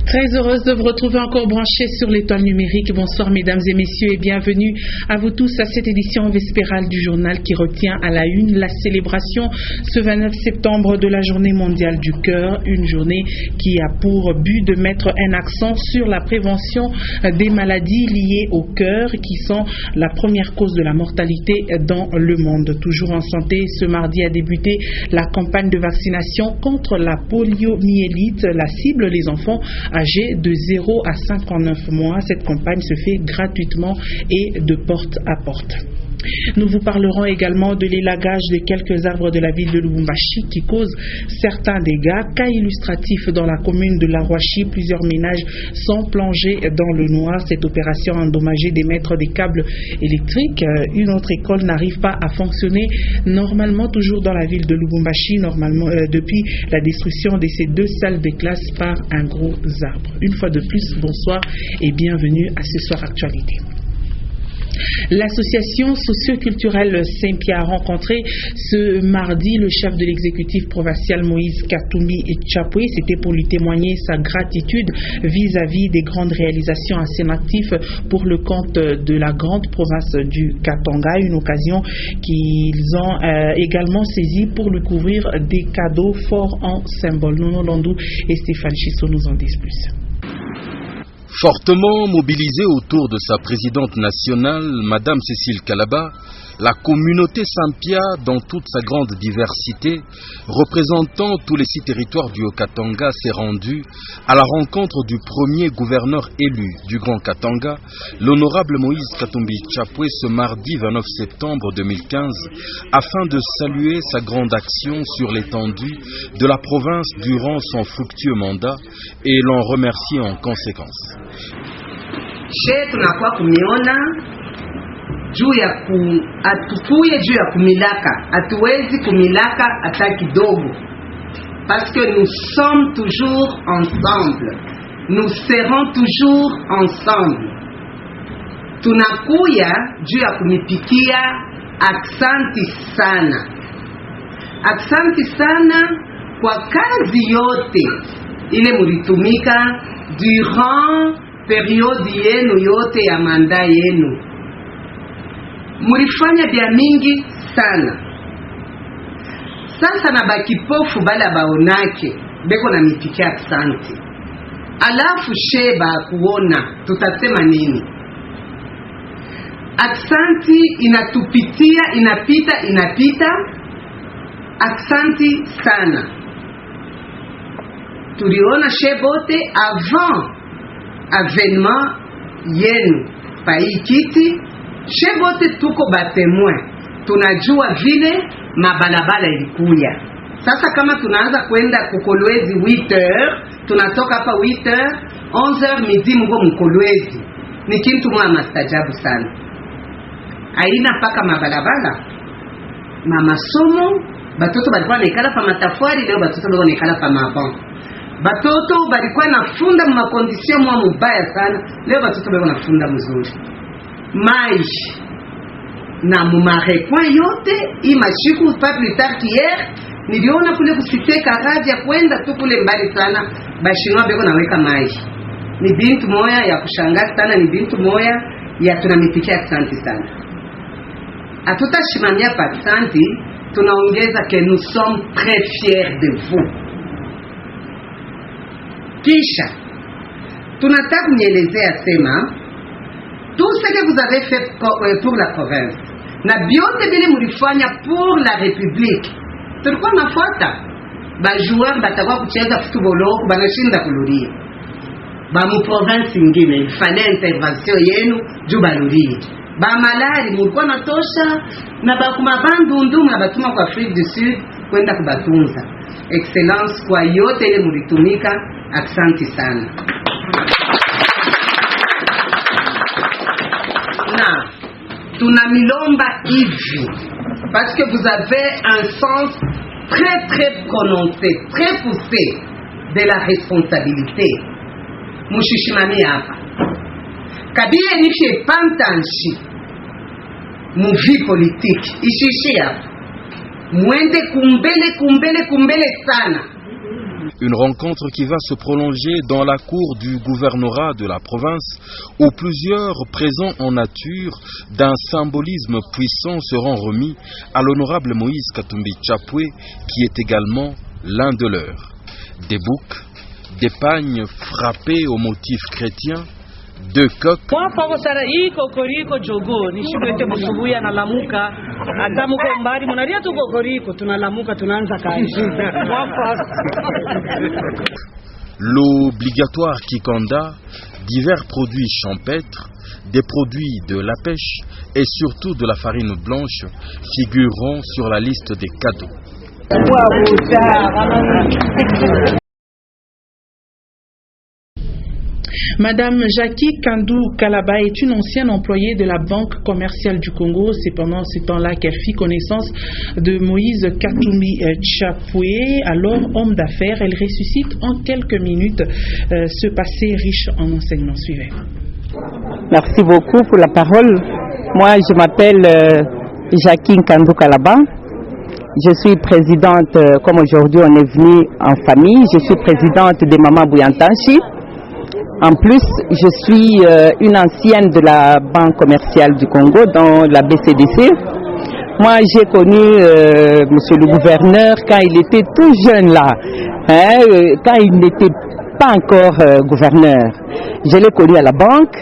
Très heureuse de vous retrouver encore branchés sur l'étoile numérique. Bonsoir mesdames et messieurs et bienvenue à vous tous à cette édition vespérale du journal qui retient à la une la célébration ce 29 septembre de la journée mondiale du cœur, une journée qui a pour but de mettre un accent sur la prévention des maladies liées au cœur qui sont la première cause de la mortalité dans le monde. Toujours en santé, ce mardi a débuté la campagne de vaccination contre la poliomyélite. La cible, les enfants âgés de 0 à 59 mois. Cette campagne se fait gratuitement et de porte à porte. Nous vous parlerons également de l'élagage de quelques arbres de la ville de Lubumbashi qui causent certains dégâts. Cas illustratif dans la commune de Laroachi, plusieurs ménages sont plongés dans le noir. Cette opération a endommagé des mètres des câbles électriques. Une autre école n'arrive pas à fonctionner normalement, toujours dans la ville de Lubumbashi, depuis la destruction de ces deux salles de classe par un gros arbre. Une fois de plus, bonsoir et bienvenue à Ce Soir Actualité. L'association socio-culturelle Saint-Pierre a rencontré ce mardi le chef de l'exécutif provincial Moïse Katumbi Tchapwe. C'était pour lui témoigner sa gratitude vis-à-vis des grandes réalisations à son actif pour le compte de la grande province du Katanga. Une occasion qu'ils ont également saisie pour lui couvrir des cadeaux forts en symbole. Nono Landou et Stéphane Chisso nous en disent plus. Fortement mobilisée autour de sa présidente nationale, Madame Cécile Kalaba, la communauté Saint-Pierre, dans toute sa grande diversité, représentant tous les 6 territoires du Haut-Katanga, s'est rendue à la rencontre du premier gouverneur élu du Grand Katanga, l'honorable Moïse Katumbi Tchapwe, ce mardi 29 septembre 2015, afin de saluer sa grande action sur l'étendue de la province durant son fructueux mandat et l'en remercier en conséquence. Juu ya atukuye juu ya kumilaka, hatuwezi kumilaka hata kidogo, parce que nous sommes toujours ensemble, nous serons toujours ensemble. Tunakuya juu ya kumipikia, aksanti sana, aksanti sana kwa kazi yote ile mulitumika durant periode yenu yote ya manda yenu. Mulifanya bya mingi sana. Sasa na bakipofu bala baonake beko na mipikia aksanti. Alafu sheba kuona tutasema nini? Aksanti inatupitia, inapita. Aksanti sana. Tuliona shebote avant avènement yenu pa ikiti. Shebote tuko batemoin, tunajua vile mabalabala ilikuya. Sasa kama tunaanza kwenda kukolwezi 8h, tunatoka hapa 8h, 11h midi mgo mkolwezi. Ni kitu mwa mastajabu sana. Aina paka mabalabala. Masomo, batoto balikuwa naikala pa matafari, leo batoto balikuwa naikala pa mabon. Batoto balikuwa nafunda mu makondisyon mwa mubaya sana, leo batoto balikuwa nafunda mzuri. Mais na mumarekwa yote imashiku pas plus tard qu'hier niliona kule kusite karaji ya kwenda tu kule mbali sana bashinwa beko naweka mai. Ni bintu moya ya kushangaza sana, ni bintu moya ya tunamipikia asante sana. Hatutashimamia pa asante, tunaongeza que nous sommes très fiers de vous. Kisha tunataka kunyelezea sema tout ce que vous avez fait pour la province, na biote bile mulifanya pour la République, tulikuwa nafuata ba joueur batakuwa kucheza football banashinda kuluria ba mu province ingine ifanye intervention yenu juu balurie ba malari mulikuwa natosha na ba kumabandu na batuma kwa Afrique du Sud kwenda kubatunza. Excellence kwa yote ile mulitumika, asante sana. Tunamilomba hivi parce que vous avez un sens très très prononcé, très poussé de la responsabilité. Mushishimami hapa kabila nishe pantanshi mu vie politique ishishi hapa, mwende kumbele sana. Une rencontre qui va se prolonger dans la cour du gouvernorat de la province où plusieurs présents en nature d'un symbolisme puissant seront remis à l'honorable Moïse Katumbi Tchapoué qui est également l'un de leurs. Des boucs, des pagnes frappés au motif chrétien, deux coqs, l'obligatoire kikanda, divers produits champêtres, des produits de la pêche et surtout de la farine blanche figureront sur la liste des cadeaux. Madame Jackie Kandou Kalaba est une ancienne employée de la Banque commerciale du Congo. C'est pendant ce temps-là qu'elle fit connaissance de Moïse Katumbi Tchapoué, alors homme d'affaires. Elle ressuscite en quelques minutes ce passé riche en enseignements. Suivez. Merci beaucoup pour la parole. Moi, je m'appelle Jackie Kandou Kalaba. Je suis présidente, comme aujourd'hui on est venu en famille, je suis présidente de Maman Bouyantanchi. En plus, je suis une ancienne de la Banque commerciale du Congo, dans la BCDC. Moi, j'ai connu monsieur le gouverneur quand il était tout jeune là, quand il n'était pas encore gouverneur. Je l'ai connu à la banque.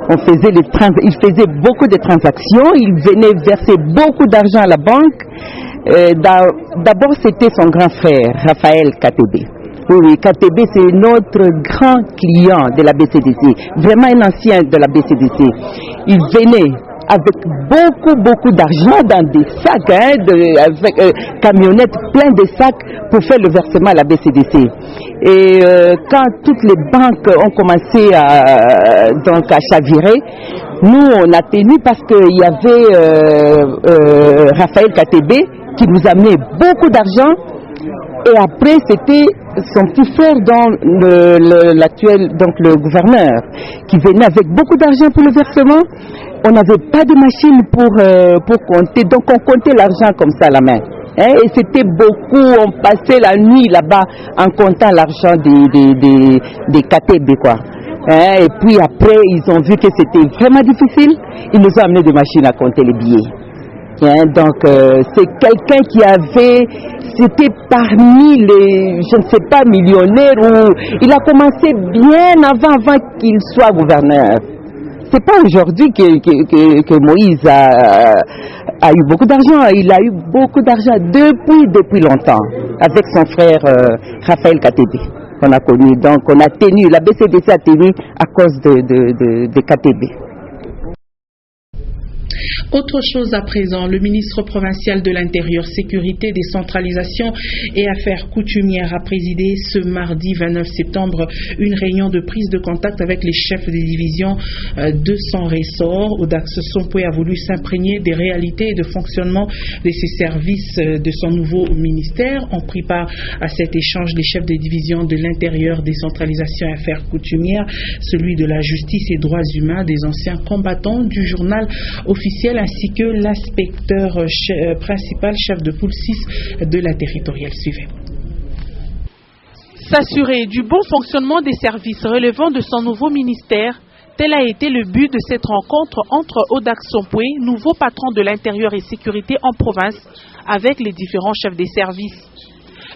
Il faisait beaucoup de transactions, il venait verser beaucoup d'argent à la banque. D'abord, c'était son grand frère, Raphaël Katebe. Oui, KTB, c'est notre grand client de la BCDC, vraiment un ancien de la BCDC. Il venait avec beaucoup d'argent dans des sacs, avec camionnettes plein de sacs pour faire le versement à la BCDC. Et quand toutes les banques ont commencé à chavirer, nous on a tenu parce qu'il y avait Raphaël KTB qui nous amenait beaucoup d'argent. Et après, c'était son petit frère, l'actuel, donc le gouverneur, qui venait avec beaucoup d'argent pour le versement. On n'avait pas de machine pour compter, donc on comptait l'argent comme ça à la main. Et c'était beaucoup, on passait la nuit là-bas en comptant l'argent des KTB, quoi. Et puis après, ils ont vu que c'était vraiment difficile, ils nous ont amené des machines à compter les billets. Donc c'est quelqu'un qui c'était parmi les, je ne sais pas, millionnaires, ou il a commencé bien avant qu'il soit gouverneur. C'est pas aujourd'hui que Moïse a eu beaucoup d'argent, il a eu beaucoup d'argent depuis longtemps, avec son frère Raphaël KTB. On a connu, donc on a tenu, la BCDC a tenu à cause de KTB. Autre chose à présent, le ministre provincial de l'Intérieur, Sécurité, Décentralisation et Affaires coutumières a présidé ce mardi 29 septembre une réunion de prise de contact avec les chefs des divisions de son ressort. Audax Sompoué a voulu s'imprégner des réalités et de fonctionnement de ses services de son nouveau ministère. On prit part à cet échange les chefs des divisions de l'Intérieur, Décentralisation et Affaires coutumières, celui de la justice et droits humains, des anciens combattants du journal officiel, ainsi que l'inspecteur principal, chef de poule 6 de la territoriale. Suivez. S'assurer du bon fonctionnement des services relevant de son nouveau ministère, tel a été le but de cette rencontre entre Audax Sompoué, nouveau patron de l'intérieur et sécurité en province, avec les différents chefs des services.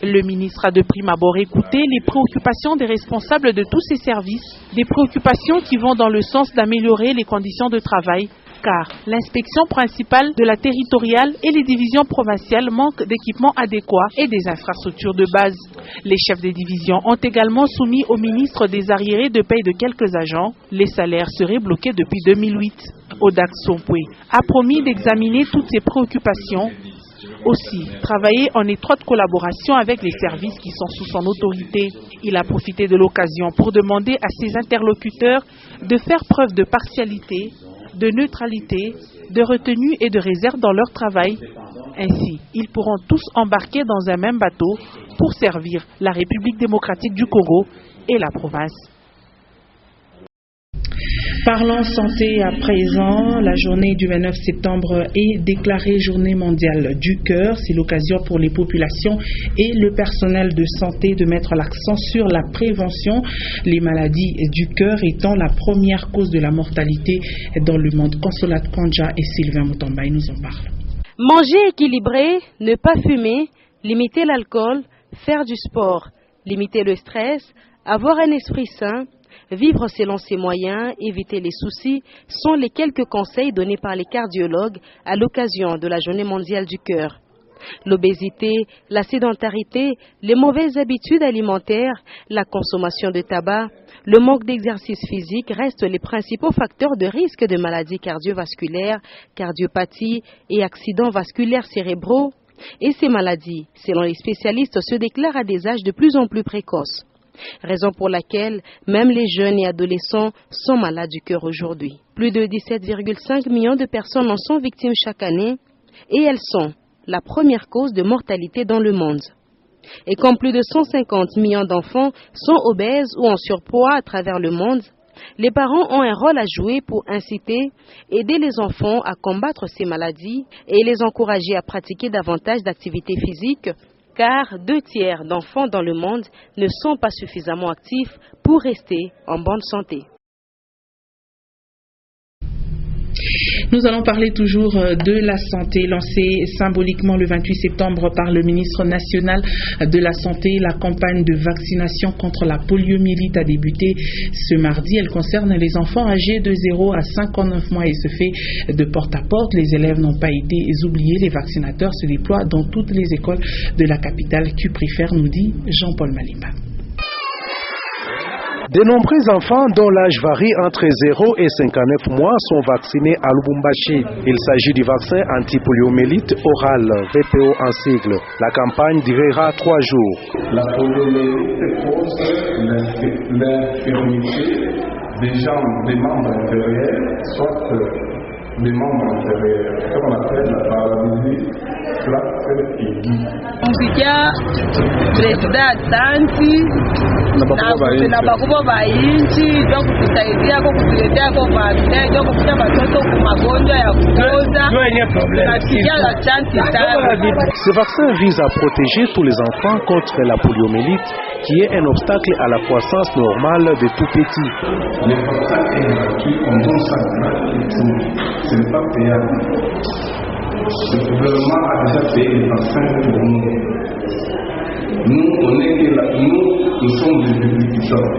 Le ministre a de prime abord écouté les préoccupations des responsables de tous ces services, des préoccupations qui vont dans le sens d'améliorer les conditions de travail, car l'inspection principale de la territoriale et les divisions provinciales manquent d'équipements adéquats et des infrastructures de base. Les chefs des divisions ont également soumis au ministre des arriérés de paye de quelques agents. Les salaires seraient bloqués depuis 2008. Audax Sompoué a promis d'examiner toutes ces préoccupations. Aussi, travailler en étroite collaboration avec les services qui sont sous son autorité. Il a profité de l'occasion pour demander à ses interlocuteurs de faire preuve de partialité, de neutralité, de retenue et de réserve dans leur travail. Ainsi, ils pourront tous embarquer dans un même bateau pour servir la République démocratique du Congo et la province. Parlons santé à présent. La journée du 29 septembre est déclarée journée mondiale du cœur. C'est l'occasion pour les populations et le personnel de santé de mettre l'accent sur la prévention, les maladies du cœur étant la première cause de la mortalité dans le monde. Consolate Kanja et Sylvain Moutombaï nous en parlent. Manger équilibré, ne pas fumer, limiter l'alcool, faire du sport, limiter le stress, avoir un esprit sain, vivre selon ses moyens, éviter les soucis, sont les quelques conseils donnés par les cardiologues à l'occasion de la Journée mondiale du cœur. L'obésité, la sédentarité, les mauvaises habitudes alimentaires, la consommation de tabac, le manque d'exercice physique restent les principaux facteurs de risque de maladies cardiovasculaires, cardiopathies et accidents vasculaires cérébraux. Et ces maladies, selon les spécialistes, se déclarent à des âges de plus en plus précoces. Raison pour laquelle même les jeunes et adolescents sont malades du cœur aujourd'hui. Plus de 17,5 millions de personnes en sont victimes chaque année et elles sont la première cause de mortalité dans le monde. Et comme plus de 150 millions d'enfants sont obèses ou en surpoids à travers le monde, les parents ont un rôle à jouer pour inciter, aider les enfants à combattre ces maladies et les encourager à pratiquer davantage d'activités physiques, car 2/3 d'enfants dans le monde ne sont pas suffisamment actifs pour rester en bonne santé. Nous allons parler toujours de la santé. Lancée symboliquement le 28 septembre par le ministre national de la Santé, la campagne de vaccination contre la poliomyélite a débuté ce mardi. Elle concerne les enfants âgés de 0 à 59 mois et se fait de porte à porte. Les élèves n'ont pas été oubliés. Les vaccinateurs se déploient dans toutes les écoles de la capitale. Qui préfère, nous dit Jean-Paul Malimba. De nombreux enfants dont l'âge varie entre 0 et 59 mois sont vaccinés à Lubumbashi. Il s'agit du vaccin anti-poliomyélite oral, VPO en sigle. La campagne durera 3 jours. La poliomyélite cause l'infirmité des membres inférieurs, soit des membres inférieurs, qu'on appelle la paralysie flaque aiguë. Msikia presida asanti na bakubwa ba inchi ndio kutusaidia kwa kutuletea kwa vaccine ndio kufikia watoto kwa magonjwa ya kuoza. Ce vaccin vise à protéger tous les enfants contre la poliomyélite qui est un obstacle à la croissance normale de tout petit. Les vaccins qui ont bon ce n'est pas payable. Le gouvernement a déjà payé les vaccins pour nous. Nous sommes des distributeurs.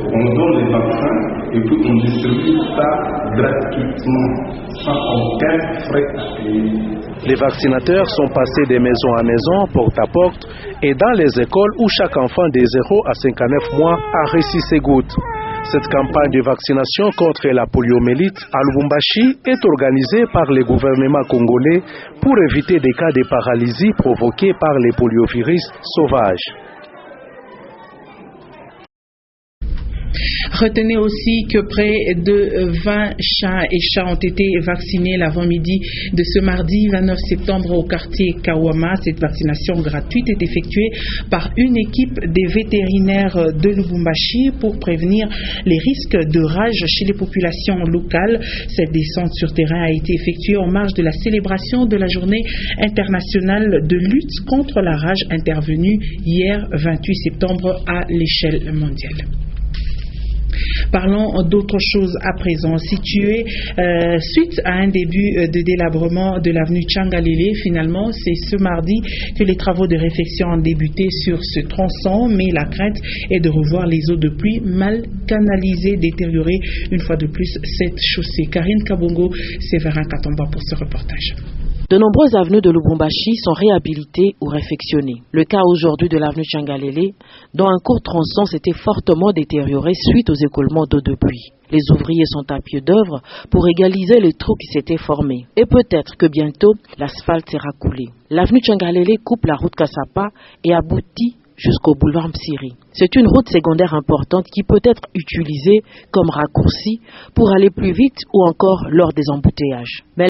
On donne les vaccins et puis on distribue ça gratuitement, sans aucun frais à payer. Les vaccinateurs sont passés de maison à maison, porte à porte, et dans les écoles où chaque enfant de 0 à 59 mois a reçu ses gouttes. Cette campagne de vaccination contre la poliomyélite à Lubumbashi est organisée par le gouvernement congolais pour éviter des cas de paralysie provoqués par les poliovirus sauvages. Retenez aussi que près de 20 chats et chats ont été vaccinés l'avant-midi de ce mardi 29 septembre au quartier Kawama. Cette vaccination gratuite est effectuée par une équipe des vétérinaires de Lubumbashi pour prévenir les risques de rage chez les populations locales. Cette descente sur terrain a été effectuée en marge de la célébration de la journée internationale de lutte contre la rage intervenue hier 28 septembre à l'échelle mondiale. Parlons d'autre chose à présent. Situé suite à un début de délabrement de l'avenue Tchangalele, finalement, c'est ce mardi que les travaux de réfection ont débuté sur ce tronçon, mais la crainte est de revoir les eaux de pluie mal canalisées détériorer une fois de plus cette chaussée. Karine Kabongo, Séverin Katomba pour ce reportage. De nombreuses avenues de Lubumbashi sont réhabilitées ou réfectionnées. Le cas aujourd'hui de l'avenue Tchangalele, dont un court tronçon s'était fortement détérioré suite aux écoulements d'eau de pluie. Les ouvriers sont à pied d'œuvre pour égaliser les trous qui s'étaient formés. Et peut-être que bientôt, l'asphalte sera coulé. L'avenue Tchangalele coupe la route Kassapa et aboutit jusqu'au boulevard Msiri. C'est une route secondaire importante qui peut être utilisée comme raccourci pour aller plus vite ou encore lors des embouteillages. Mais